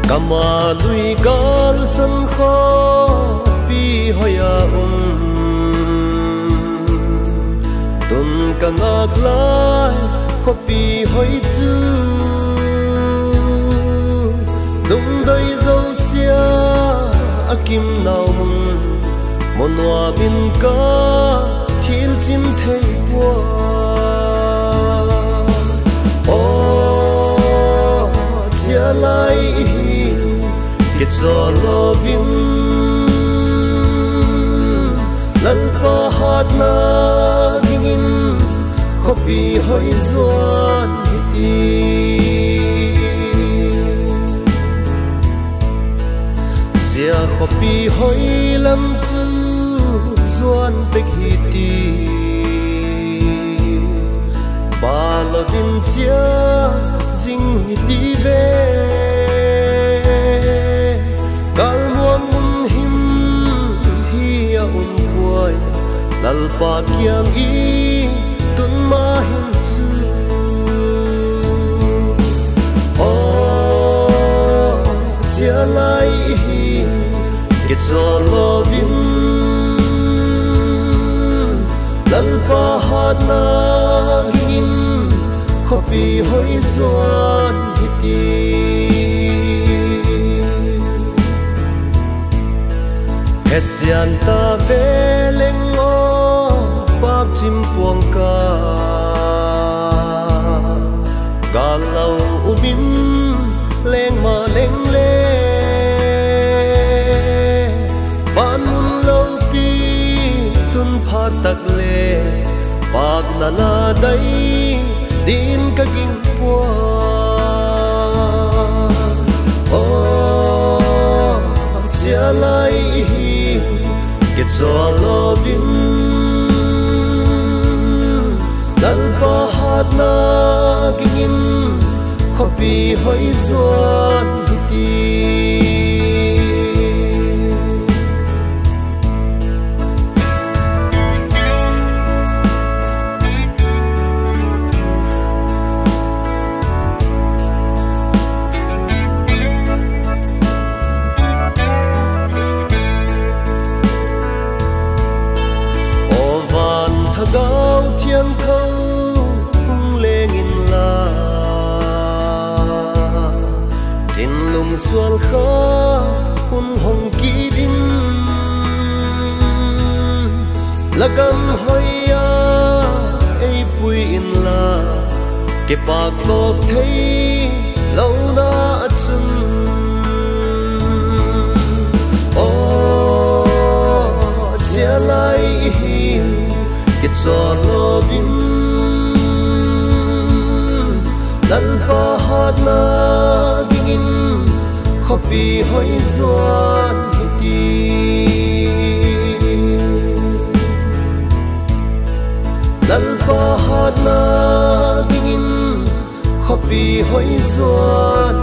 Kama lui gal san kho pi hoya tun ka ngak lai kho pi hoi chu dung doi zo sia akim nau mun monwa bin ka thil chim thei bua o chia lai get so loving lal pa hat na gingin khopi hoi zuan hiti zia khopi hoi lam chu zuan pek hiti ba loving chia sing hiti ve lalpa kiang i tun ma hin chu o sia lai get so loving lalpa hat na gin khopi hoi zuan hiti het sian ta veleng bác chim buông ca galau ubin leng ma leng le ban mun lâu pi tun pha tak le bác na la dai din ka ging bua oh sia lai get so loving lalpa hat na gingin khopi hoi zuan hiti o van thagau thiang thâu xuân khó hun hồng kỳ đinh là gam hoya ai bui in la ke bạc lộc thấy lâu na chân o sia lai ke cho loving lalpa hat na gingin khopi hoi zuan hiti lalpa hat na gingin khopi hoi zuan